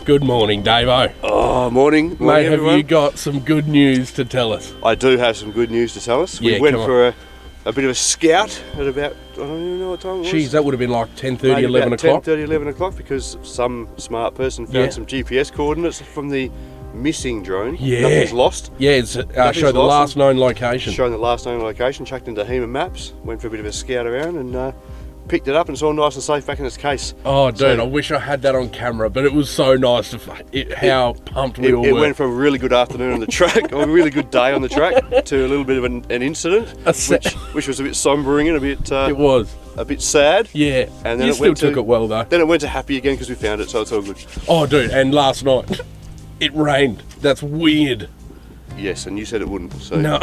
Good morning, Davo. Oh, morning. Mate, have everyone. you got some good news to tell us? I do have some good news to tell us. Yeah, We went come for a bit of a scout at about, I don't even know what time it was. Jeez, that would have been like 10:30, Maybe 11 about o'clock. 10:30, 11 o'clock, because some smart person found some GPS coordinates from the missing drone. Yeah. Nothing's lost. Yeah, it's show the last known location. Showing the last known location, chucked into HEMA maps, went for a bit of a scout around and picked it up and it's all nice and safe back in its case. Oh, dude, So- I wish I had that on camera, but it was so nice to how pumped we all It were. went from a really good afternoon on the track, or a really good day on the track, to a little bit of an incident, which was a bit sombering and it was. a bit sad. Yeah, And then you it still went took to- it well, though. Then it went to happy again because we found it, so it's all good. Oh, dude, and last night, it rained. That's weird. Yes, and you said it wouldn't. So No.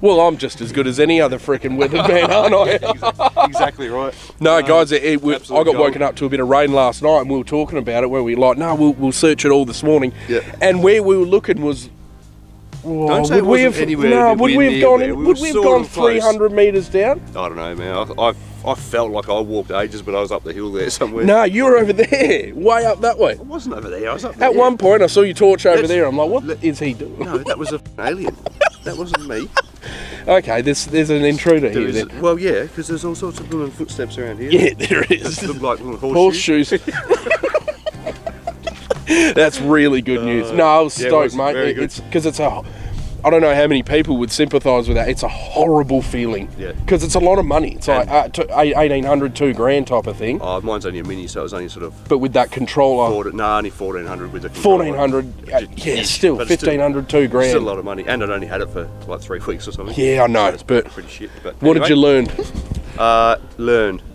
Well, I'm just as good as any other freaking weatherman, aren't I? exactly right. No, guys, I got absolute woken gold. up to a bit of rain last night, and we were talking about it. Where we like, no, we'll search it all this morning. Yeah. And where we were looking was. Don't say it wasn't anywhere No, would we have near gone? there. We Would were we have sort gone of close. 300 metres down? I don't know, man. I felt like I walked ages, but I was up the hill there somewhere. No, you were over there, way up that way. I wasn't over there. I was up there. At one point, I saw you torch over Let's- there. I'm like, what is he doing? No, that was an alien. That wasn't me. Okay, there's an intruder There here. is, Then. well, yeah, because there's all sorts of little footsteps around here. Yeah, there is. Look like little horseshoes. Horseshoes. That's really good news. No, I was yeah, it stoked, was mate. very good. It's because it's a. I don't know how many people would sympathise with that. It's a horrible feeling. Yeah. Because it's a lot of money. It's like 1,800, $2,000 type of thing. Oh, mine's only a mini, so it was only sort of But with that controller, only 1,400 with the controller. 1,400. Yeah, still But it's 1,500, Still a $2,000. lot of money, and I'd only had it for like 3 weeks or something. Yeah, I know. So it's But pretty shit. But what did you learn?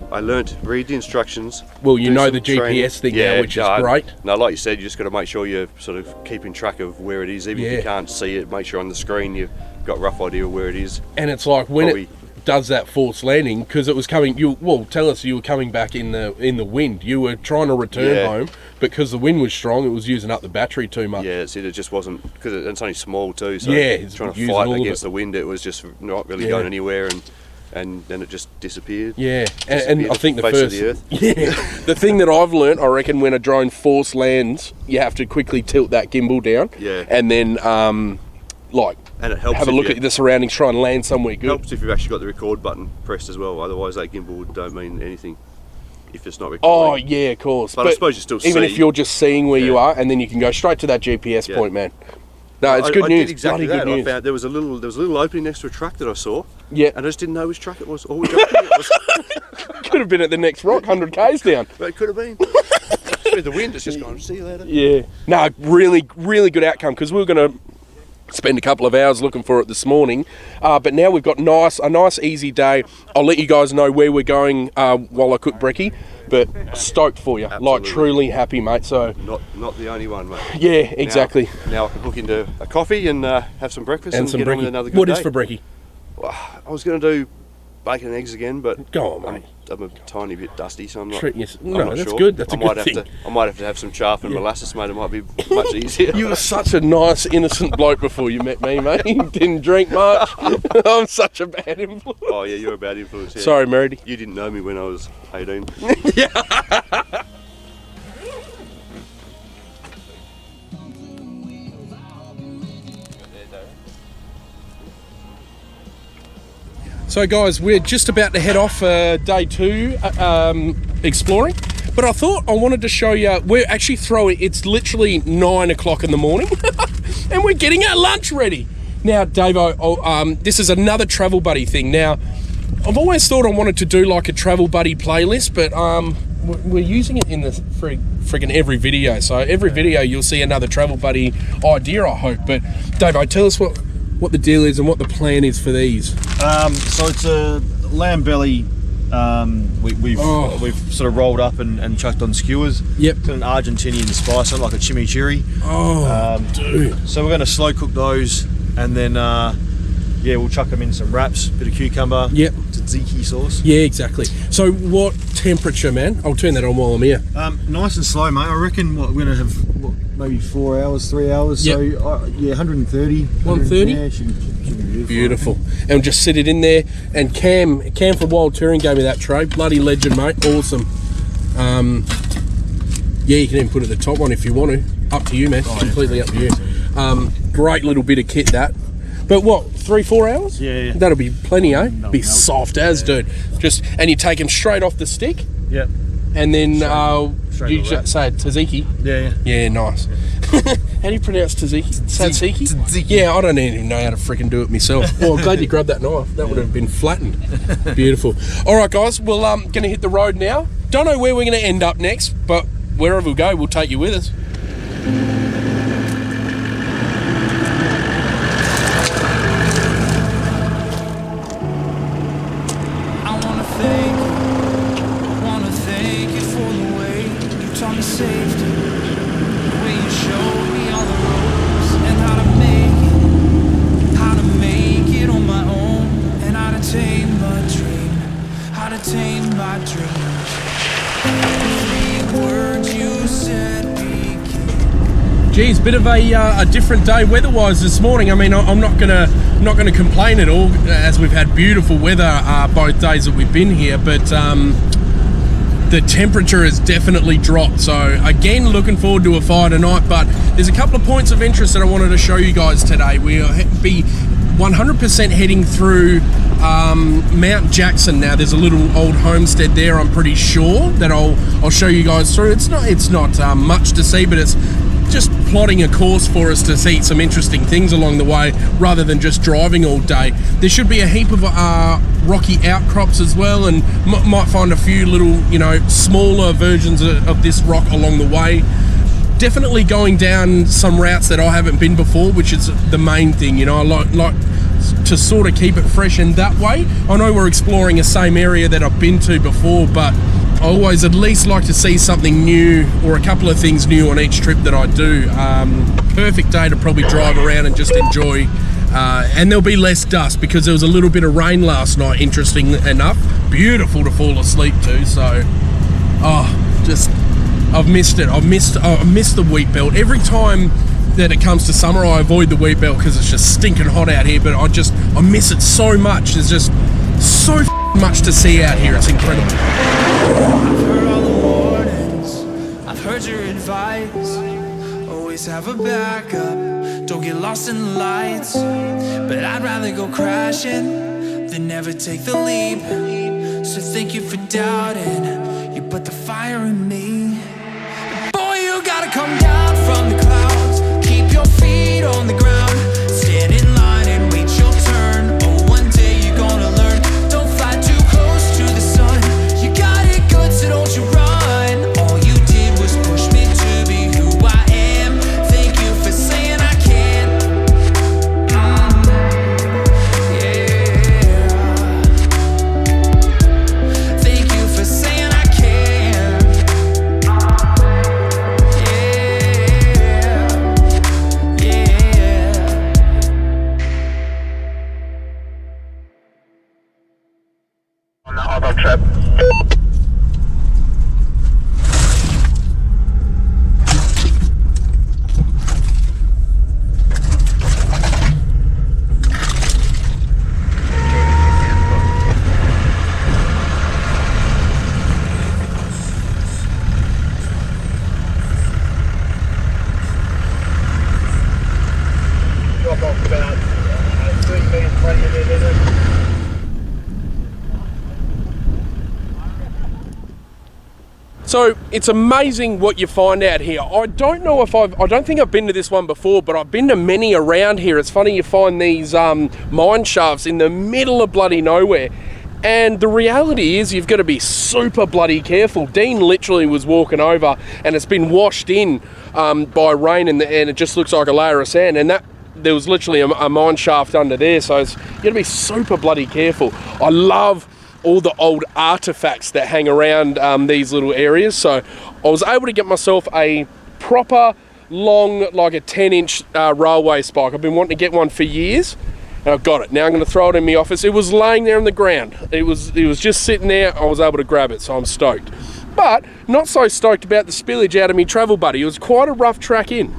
I learned read the instructions. Well, you do know some the GPS thing now, Yeah, which is great. No, like you said, you just got to make sure you're sort of keeping track of where it is. Even if Yeah. you can't see it, make sure on the screen you've got a rough idea of where it is. And it's like when Probably- it does that forced landing, because it was coming. Tell us you were coming back in the wind. You were trying to return Yeah. home, but because the wind was strong, it was using up the battery too much. Yeah, it just wasn't, because it's only small too. So Yeah, it's trying to using fight all of against it. the wind, it was just not really Yeah. going anywhere, and then it just disappeared. Yeah, and I Disappeared think the off the first, face of the earth. yeah, the thing that I've learnt, I reckon, when a drone force lands, you have to quickly tilt that gimbal down, Yeah. and then And it helps have a if look you- at the surroundings, try and land somewhere good. helps if you've actually got the record button pressed as well. Otherwise, that gimbal don't mean anything if it's not recording. Oh yeah, of course. But I suppose you still even see. if you're just seeing where you Yeah. are, and then you can go straight to that GPS Yeah. point, man. No, it's good I news. did exactly Bloody that. good I news. found there was a little opening next to a truck that I saw. Yeah. And I just didn't know which truck it was or which opening it was. Could have been at the next rock, 100 k's down. But it could have been. With the wind, it's just gone. See you later. Yeah. No, really, really good outcome, because we were going to spend a couple of hours looking for it this morning, but now we've got a nice easy day. I'll let you guys know where we're going while I cook brekkie, but stoked for you. Absolutely. Like, truly happy, mate. So Not the only one, mate. yeah, exactly. Now I can hook into a coffee and have some breakfast and, Some get on with brekkie. another good What day. is for brekkie? I was going to do bacon and eggs again, but Go on, mate. I'm a tiny bit dusty, so I'm not. Treat you- I'm no, not that's sure. good. That's a I might good have thing. To, I might have to have some chaff and molasses, mate. It might be much easier. You were such a nice, innocent bloke before you met me, mate. You didn't drink much. I'm such a bad influence. Oh yeah, you're a bad influence. Yeah. Sorry, Meredy. You didn't know me when I was 18. So guys, we're just about to head off day 2 exploring, but I thought I wanted to show you, we're actually it's literally 9 o'clock in the morning and we're getting our lunch ready. Now Davo, this is another travel buddy thing. Now, I've always thought I wanted to do like a travel buddy playlist, but we're using it in this friggin' every video. So every video you'll see another travel buddy idea, I hope. But Davo, tell us what the deal is and what the plan is for these. So it's a lamb belly. We've sort of rolled up and chucked on skewers. Yep. Got an Argentinian spice on, like a chimichurri. Oh, dude. So we're going to slow cook those, and then we'll chuck them in some wraps, bit of cucumber. Yep. Tzatziki sauce. Yeah, exactly. So what temperature, man? I'll turn that on while I'm here. Nice and slow, mate. I reckon we're going to have maybe 4 hours, 3 hours. Yep. So 130. 130? Yeah, should be Beautiful. And just sit it in there. And Cam from Wild Touring gave me that tray. Bloody legend, mate. Awesome. Yeah, you can even put it at the top one if you want to. Up to you, man. Completely up to you. Great little bit of kit, that. But what, 3-4 hours? Yeah. That'll be plenty, eh? Be soft as, dude. And you take them straight off the stick. Yep. And then straight you to just say tzatziki. Yeah. Yeah, nice. How do you pronounce tzatziki? Tzatziki? Tzatziki. Yeah, I don't even know how to freaking do it myself. Well, I'm glad you grabbed that knife. That would have been flattened. Beautiful. All right, guys, we're going to hit the road now. Don't know where we're going to end up next, but wherever we go, we'll take you with us. Geez, bit of a different day weather-wise this morning. I mean, I'm not gonna complain at all, as we've had beautiful weather both days that we've been here. But the temperature has definitely dropped. So again, looking forward to a fire tonight. But there's a couple of points of interest that I wanted to show you guys today. We'll be 100% heading through Mount Jackson. Now there's a little old homestead there, I'm pretty sure, that I'll show you guys through. It's not much to see, but it's just plotting a course for us to see some interesting things along the way rather than just driving all day. There should be a heap of rocky outcrops as well, and might find a few little, smaller versions of this rock along the way. Definitely going down some routes that I haven't been before, which is the main thing. I like to sort of keep it fresh in that way. I know we're exploring the same area that I've been to before, but I always at least like to see something new or a couple of things new on each trip that I do. Perfect day to probably drive around and just enjoy. And there'll be less dust because there was a little bit of rain last night, interesting enough. Beautiful to fall asleep to. So, I've missed it. I missed the wheat belt. Every time that it comes to summer, I avoid the wheat belt because it's just stinking hot out here. But I miss it so much. There's just so much to see out here. It's incredible. I've heard all the warnings, I've heard your advice. Always have a backup, don't get lost in the lights. But I'd rather go crashing than never take the leap. So thank you for doubting, you put the fire in me. Boy, you gotta come down from the clouds, keep your feet on the ground, stand in line and wait your turn. Oh, one day you're gonna learn. Don't fly too close to the sun, you got it good, so don't you run. All you did was push me to be who I am. Thank you for saying I can. Yeah. Thank you for saying I can. Yeah. On the auto trip. Drop off about 3 minutes, 20 minutes. So it's amazing what you find out here. I don't know if I don't think I've been to this one before, but I've been to many around here. It's funny, you find these mine shafts in the middle of bloody nowhere. And the reality is you've got to be super bloody careful. Dean literally was walking over and it's been washed in by rain and it just looks like a layer of sand. And there was literally a mine shaft under there. So you've got to be super bloody careful. I love all the old artifacts that hang around these little areas. So I was able to get myself a proper long, like a 10-inch railway spike. I've been wanting to get one for years and I've got it. Now I'm going to throw it in my office. It was laying there on the ground. It was just sitting there. I was able to grab it, so I'm stoked. But not so stoked about the spillage out of my travel buddy. It was quite a rough track in.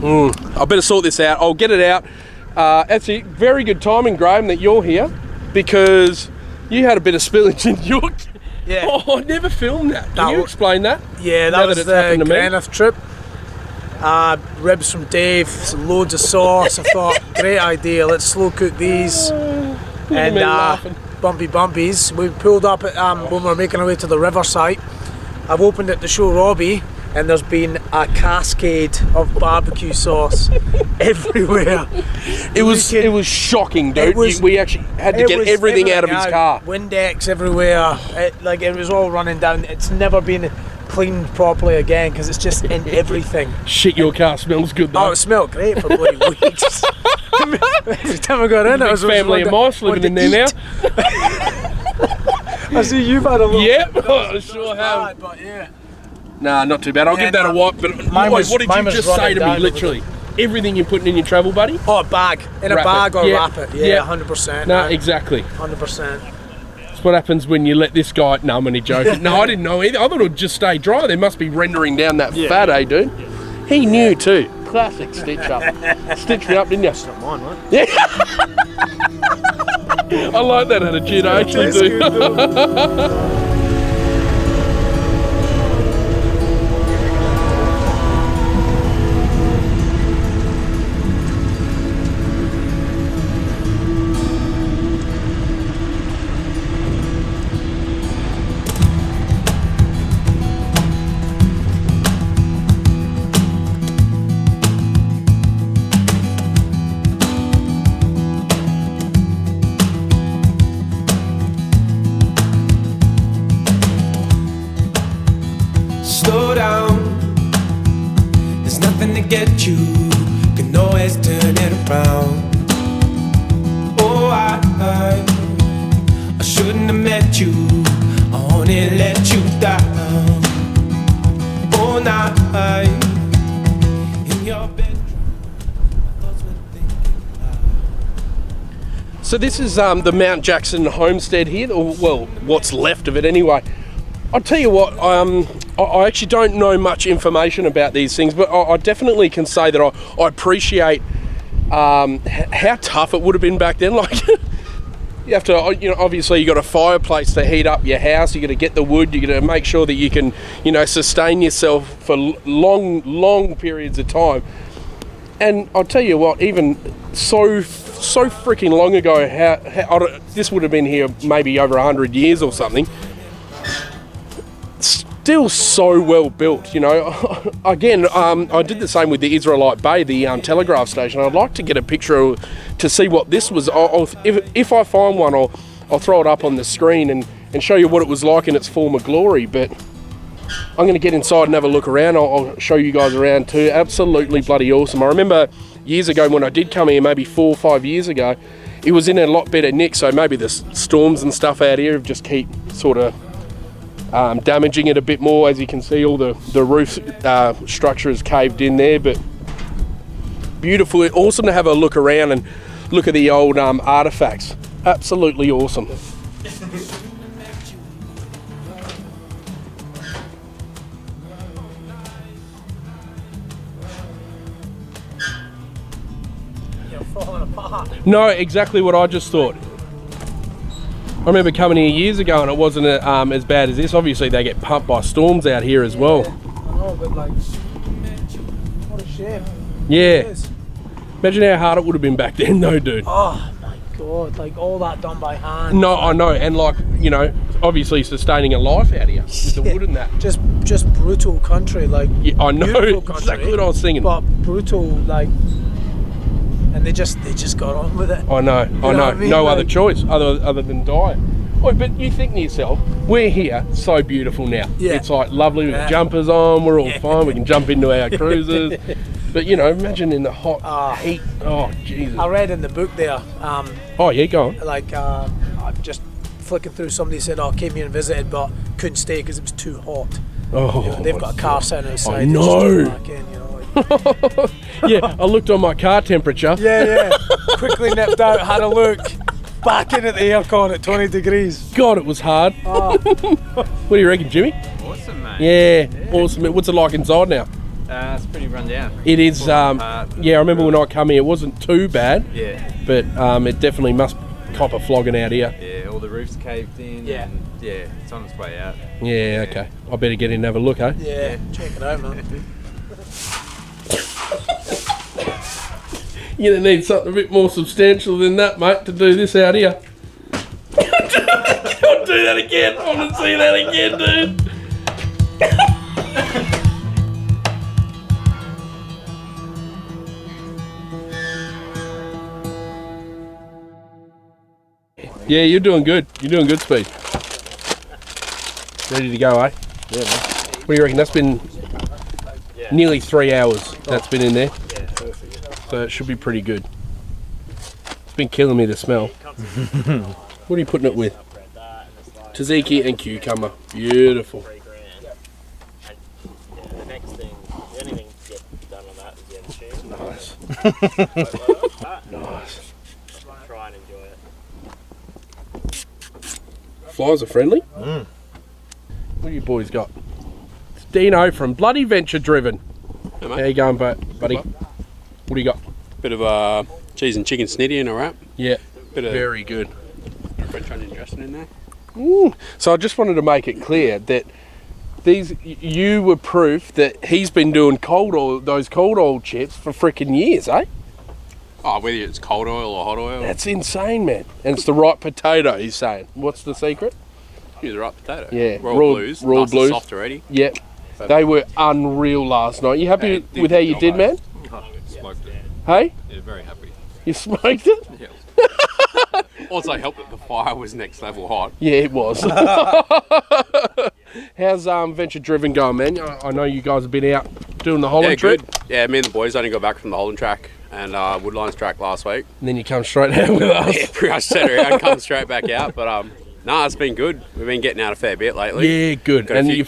I better sort this out. I'll get it out. Actually, very good timing, Graham, that you're here. because you had a bit of spillage in your... Yeah. Oh, I never filmed that. Can That you wa- explain that? Yeah, Now that was it's the happened to me. Greneth trip. Ribs from Dave, some loads of sauce. I thought, great idea, let's slow cook these. And me laughing. bumpy bumpies. We pulled up at, when we were making our way to the river site. I've opened it to show Robbie, and there's been a cascade of barbecue sauce everywhere. It was shocking, dude. It was- We actually had to get everything out of his car. Windex everywhere. It was all running down. It's never been cleaned properly again because it's just in everything. Shit, your car smells good though. Oh, it smelled great for bloody weeks. Every time I got in, Big it was family of mice living in there now. I see you've had a little. Yep, I sure have. Bad, but yeah. Nah, not too bad. I'll Yeah, give that a no. wipe. But Mine boys, was- what did mine you was just say running to me? down over Literally, everything you're putting in your travel, buddy. Oh, a bag in a Wrap bag it. or Yeah. wrap it. Yeah, Yeah. 100%. No, exactly. 100%. That's what happens when you let this guy. No, I'm only joking. No, I didn't know either. I thought it would just stay dry. They must be rendering down that fat, eh, dude? He knew too. Classic stitch up. Stitched me up, didn't you? It's not mine, right? Yeah. I like that attitude. I actually Tastes do. good, though. Slow down, there's nothing to get you, can always turn it around. Oh, I shouldn't have met you, I only let you down. Oh, night in your bedroom, my thoughts were thinking about. So this is the Mount Jackson homestead here, or well, what's left of it anyway. I'll tell you what, I actually don't know much information about these things, but I definitely can say that I appreciate how tough it would have been back then. Like, you have to, you know, obviously you got a fireplace to heat up your house, you got to get the wood, you got to make sure that you can, you know, sustain yourself for long periods of time. And I'll tell you what, even so freaking long ago, how this would have been here maybe over 100 years or something. Still so well built, you know. Again, I did the same with the Israelite Bay, the telegraph station. I'd like to get a picture to see what this was. If I find one, I'll throw it up on the screen and show you what it was like in its former glory. But I'm going to get inside and have a look around. I'll show you guys around too. Absolutely bloody awesome. I remember years ago when I did come here, maybe 4 or 5 years ago, it was in a lot better nick. So maybe the storms and stuff out here have just keep sort of damaging it a bit more. As you can see, all the roof structure is caved in there, but beautiful. Awesome to have a look around and look at the old artifacts. Absolutely awesome. You're falling apart. No, exactly what I just thought. I remember coming here years ago and it wasn't as bad as this. Obviously they get pumped by storms out here as well. I know, but like, what a shame. Yeah. It is. Imagine how hard it would have been back then though, dude. Oh my god, like all that done by hand. No, I know, and like, you know, obviously sustaining a life out here with the wood and that. Just brutal country, like. Yeah, I know, beautiful country, exactly what I was thinking. But brutal, like, and they just got on with it. I know, what I mean? no Like- other choice other than die. Oh, but you think to yourself, we're here, so beautiful now. Yeah. It's like lovely, we've got Yeah. jumpers on, we're all fine, we can jump into our cruisers. But you know, imagine in the hot heat. Oh, Jesus. I read in the book there, Oh, yeah, go on. like, I'm just flicking through, somebody said, oh, I came here and visited, but couldn't stay because it was too hot. Oh, They've got a car sitting outside. I they just know. go back in, you know, like, yeah, I looked on my car temperature. yeah. Quickly nipped out, had a look. Back in at the aircon at 20 degrees. God, it was hard. Oh. What do you reckon, Jimmy? Awesome, mate. Yeah, awesome. What's it like inside now? It's pretty run down. It is, Falling apart. yeah, I remember when I come here, it wasn't too bad, Yeah. but it definitely must copper flogging out here. Yeah, all the roofs caved in. Yeah. And yeah, it's on its way out. Yeah, okay. I better get in and have a look, eh? Yeah, check it out, man. You're gonna need something a bit more substantial than that, mate, to do this out here. I'll do that again. I want to see that again, dude. Yeah, you're doing good. You're doing good, Speed. Ready to go, eh? Yeah, man. What do you reckon? That's been nearly 3 hours. That's been in there. So it should be pretty good. It's been killing me, the smell. What are you putting it with? Tzatziki and cucumber. Beautiful. The next thing, the only thing to get done on that is the end Nice. Nice. Try and enjoy it. Flies are friendly. What do you boys got? It's Dino from Bloody Venture Driven. Hey, How mate. you going, buddy? What do you got? Bit of cheese and chicken snitty in a wrap. Yeah, Bit of very good. French onion dressing in there. So I just wanted to make it clear that you were proof that he's been doing those cold oil chips for freaking years, eh? Oh, whether it's cold oil or hot oil. That's insane, man. And it's the right potato, he's saying. What's the secret? Use the right potato. Yeah, Royal Blues. Royal nice Blues. And soft already. Yep. They were unreal last night. You happy Yeah, with how you good did, job, man? Oh, smoked it. Hey? Yeah, very happy. You smoked it? Yeah. Also helped that the fire was next level hot. Yeah, it was. How's Venture Driven going, man? I know you guys have been out doing the Holland Yeah, trip. good. Yeah, me and the boys only got back from the Holland track and Woodlines track last week. And then you come straight out with us. Yeah, pretty much set around, come straight back out. But no, it's been good. We've been getting out a fair bit lately. Yeah, good. Got a And few- you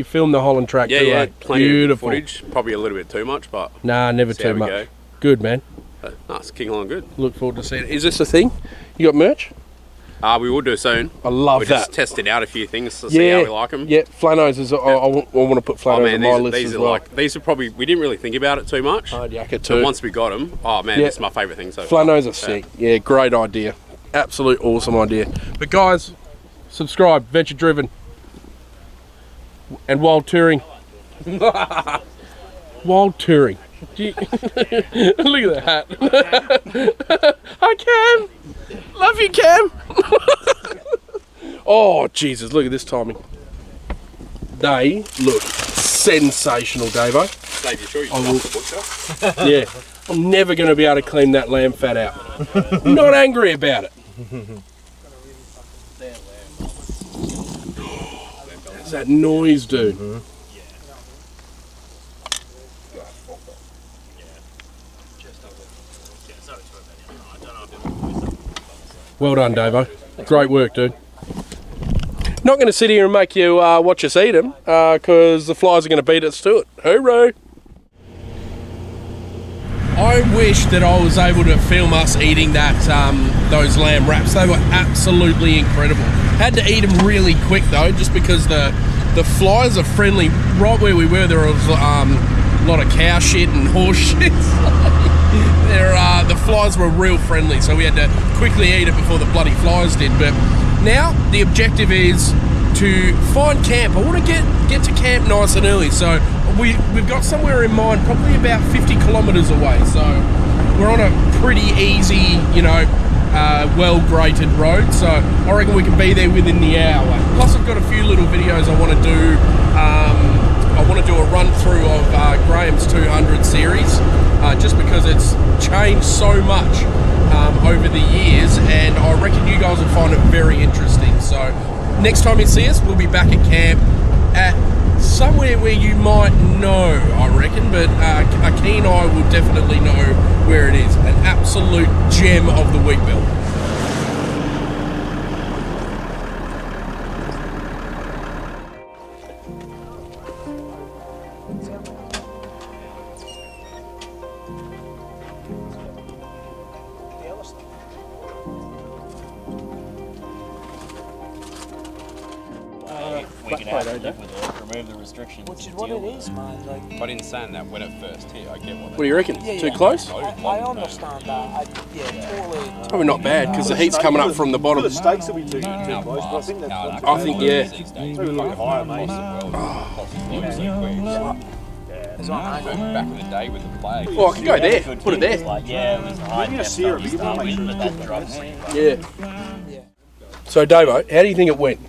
filmed the Holland track Yeah, too, yeah, eh? plenty Beautiful. of footage. Probably a little bit too much, but Nah, never see how too we much. go. Good, man. No, it's kicking along good. Look forward to seeing it. Is this a thing? You got merch? We will do soon. I love We're that. just testing out a few things to see how we like them. Yeah, Flanos is. I want to put Flanos Oh man, on my list these as are well. like we didn't really think about it too much. Hard yakka But too. once we got them, oh man, Yeah. it's my favourite thing so far. Flanos are sick. Yeah, great idea. Absolute awesome idea. But guys, subscribe, Venture Driven. And Wild Touring. Wild Touring. Look at that hat. Hi, Cam. Love you, Cam. Oh, Jesus, look at this timing. They look sensational, Davo. Dave, you sure you I can will- the butcher? Yeah, I'm never going to be able to clean that lamb fat out. Not angry about it. What's that noise, dude? Well done, Davo. Great work, dude. Not going to sit here and make you watch us eat them, because the flies are going to beat us to it. Hooroo! I wish that I was able to film us eating that those lamb wraps. They were absolutely incredible. Had to eat them really quick though, just because the flies are friendly. Right where we were, there was a lot of cow shit and horse shit. The flies were real friendly, so we had to quickly eat it before the bloody flies did. But now the objective is to find camp. I want to get to camp nice and early, so we've got somewhere in mind, probably about 50 kilometres away. So we're on a pretty easy, well-graded road. So I reckon we can be there within the hour. Plus, I've got a few little videos I want to do. I want to do a run through of Graham's 200 series, just because it's changed so much over the years, and I reckon you guys will find it very interesting. So next time you see us, we'll be back at camp at somewhere where you might know, I reckon, but a keen eye will definitely know where it is. An absolute gem of the wheat belt. You know how to live with it, remove the restrictions. Which is and what deal it with is, man. Like, But in saying that, when it first hit, I get What do you reckon? Too close? I understand that. Totally. Probably not bad because the heat's coming up from the For bottom. the steaks will be too close, but I think that's I think, yeah. maybe a little bit higher, mate. It's on angle. Back in the day with the plague. Oh, I can go there. Good Put it thing is, there. Like, yeah, it was high Maybe a depth syrup, stuff you to wanna start make with, sure but it's that drops. Yeah. So, Davo, how do you think it went?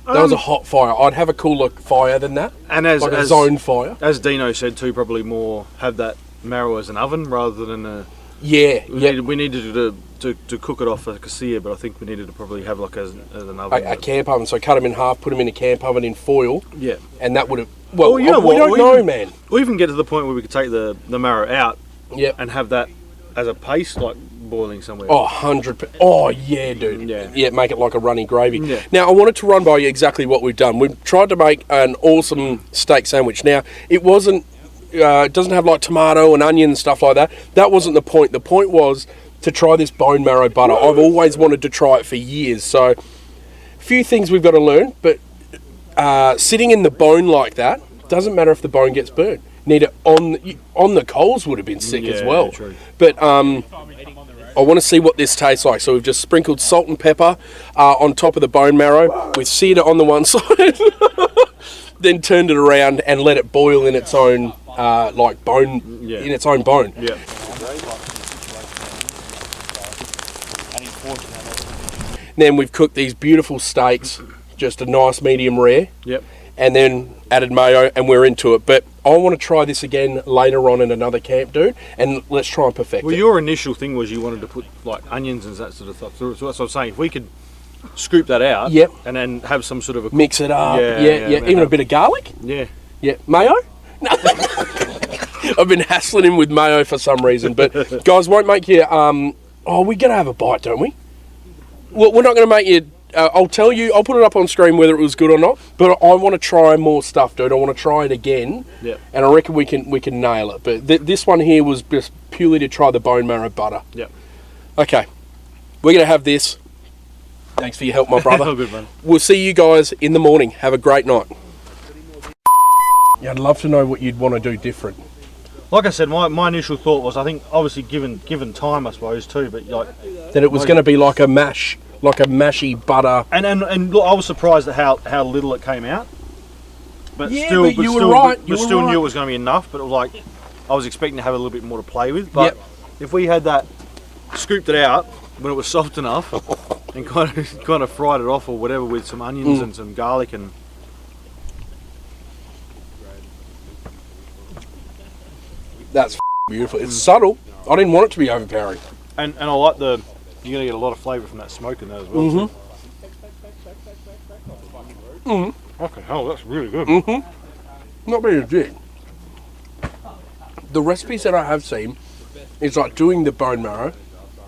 That was a hot fire. I'd have a cooler fire than that. And as Like a zone fire. as Dino said too, probably more have that marrow as an oven rather than a. Yeah. We needed to cook it off like a sear, but I think we needed to probably have like as an oven. A camp oven. So cut them in half, put them in a camp oven in foil, Yeah. and that would have. Well, Well, you know we what, don't we know, even- man. Or even get to the point where we could take the marrow out Yep. and have that as a paste, like boiling somewhere. Oh, 100%. Oh, yeah, dude. Yeah. Make it like a runny gravy. Yeah. Now, I wanted to run by you exactly what we've done. We've tried to make an awesome steak sandwich. Now, it wasn't, it doesn't have like tomato and onion and stuff like that. That wasn't the point. The point was to try this bone marrow butter. I've always wanted to try it for years. So, a few things we've got to learn, but sitting in the bone like that, doesn't matter if the bone gets burnt. Need it on the coals would have been sick as Yeah, well. true. But I want to see what this tastes like. So we've just sprinkled salt and pepper on top of the bone marrow. We've seared it on the one side, then turned it around and let it boil in its own bone, in its own bone. Yeah. Then we've cooked these beautiful steaks, just a nice medium rare. Yep. And then added mayo, and we're into it. But I want to try this again later on in another camp, dude, and let's try and perfect Well, it. your initial thing was you wanted to put like onions and that sort of stuff. So that's what I'm saying. If we could scoop that out, Yep. and then have some sort of a Mix it up. Yeah, Yeah. man, Even a bit of garlic. yeah. Yeah. Mayo? No. I've been hassling him with mayo for some reason. But, guys, won't make you... we're going to have a bite, don't we? Well, we're not going to make you... I'll tell you, I'll put it up on screen whether it was good or not, but I want to try more stuff, dude. I want to try it again, Yep. and I reckon we can nail it. But this one here was just purely to try the bone marrow butter. Yep. Okay, we're going to have this. Thanks for your help, my brother. Oh, good, man. We'll see you guys in the morning. Have a great night. Yeah, I'd love to know what you'd want to do different. Like I said, my initial thought was, I think obviously given time, I suppose too, but like That it was going to be like a mash, like a mashy butter. and look, I was surprised at how little it came out. But Yeah, still, but you were right, But you were still right. knew it was going to be enough. But it was like I was expecting to have a little bit more to play with. But Yep. if we had that scooped it out when it was soft enough and kind of fried it off or whatever with some onions and some garlic and That's beautiful. It's subtle. I didn't want it to be overpowering. I like you're going to get a lot of flavour from that smoke in that as well. Okay, hell, that's really good. Not being a dick. The recipes that I have seen is like doing the bone marrow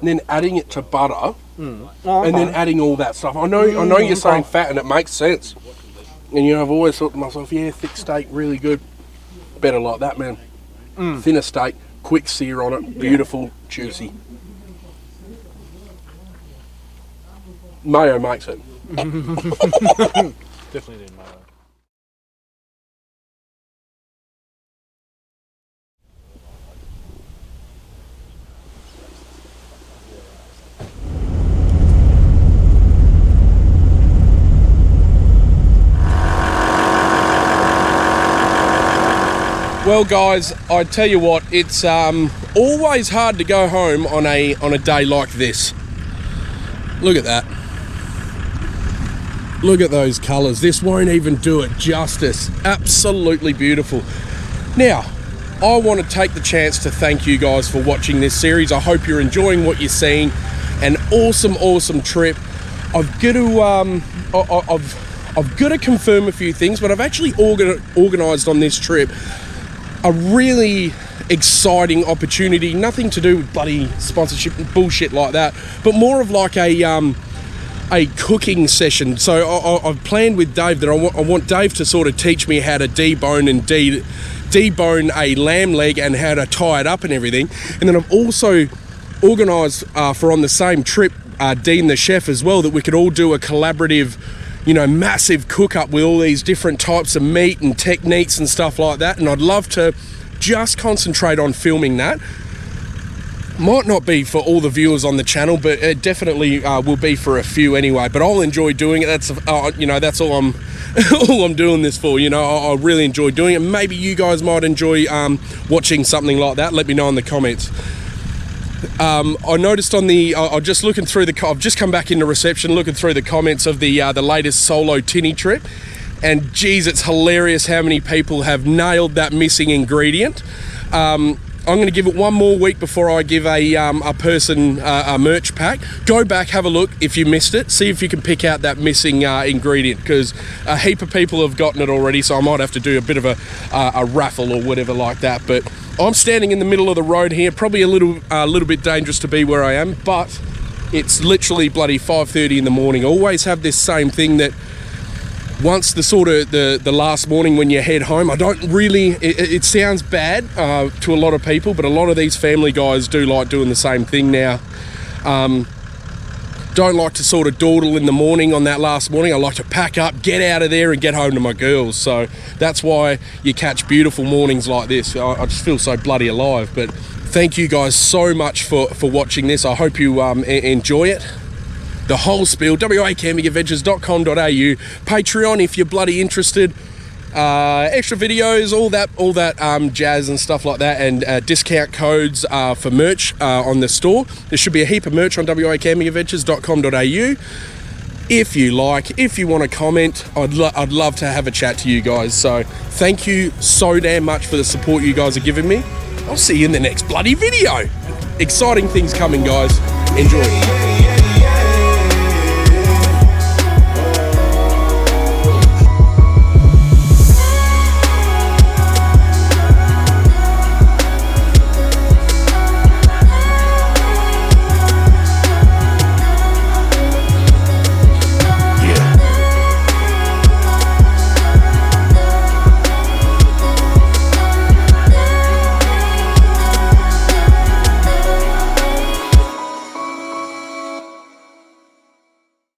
and then adding it to butter and then adding all that stuff. I know you're saying fat and it makes sense. And I've always thought to myself, yeah, thick steak, really good. Better like that, man. Thinner steak, quick sear on it, beautiful, juicy. Mayo makes it. Definitely did, mate. Well, guys, I tell you what, it's always hard to go home on a day like this. Look at that. Look at those colours. This won't even do it justice. Absolutely beautiful. Now, I want to take the chance to thank you guys for watching this series. I hope you're enjoying what you're seeing. An awesome trip. I've got to confirm a few things, but I've actually organised on this trip a really exciting opportunity, nothing to do with bloody sponsorship and bullshit like that, but more of like a cooking session. So I've planned with Dave that I want Dave to sort of teach me how to debone and debone a lamb leg and how to tie it up and everything. And then I've also organised for on the same trip Dean the chef as well, that we could all do a collaborative you know, massive cook up with all these different types of meat and techniques and stuff like that, and I'd love to just concentrate on filming that. Might not be for all the viewers on the channel, but it definitely will be for a few anyway. But I'll enjoy doing it. That's you know, that's all I'm all I'm doing this for. You know, I really enjoy doing it. Maybe you guys might enjoy watching something like that. Let me know in the comments. I noticed on the I'm just looking through I've just come back into reception, looking through the comments of the latest solo tinny trip, and geez, it's hilarious how many people have nailed that missing ingredient. I'm going to give it one more week before I give a person a merch pack. Go back, have a look if you missed it. See if you can pick out that missing ingredient, because a heap of people have gotten it already, so I might have to do a bit of a raffle or whatever like that. But I'm standing in the middle of the road here, probably a little bit dangerous to be where I am, but it's literally bloody 5:30 in the morning. I always have this same thing that once the last morning when you head home, I don't really, it sounds bad to a lot of people, but a lot of these family guys do like doing the same thing now. Don't like to sort of dawdle in the morning on that last morning. I like to pack up, get out of there and get home to my girls. So that's why you catch beautiful mornings like this. I just feel so bloody alive. But thank you guys so much for watching this. I hope you enjoy it. The whole spiel, wacampingadventures.com.au, Patreon if you're bloody interested, extra videos, all that jazz and stuff like that, and discount codes for merch on the store. There should be a heap of merch on wacampingadventures.com.au. If you want to comment, I'd love to have a chat to you guys. So thank you so damn much for the support you guys are giving me. I'll see you in the next bloody video. Exciting things coming, guys. Enjoy.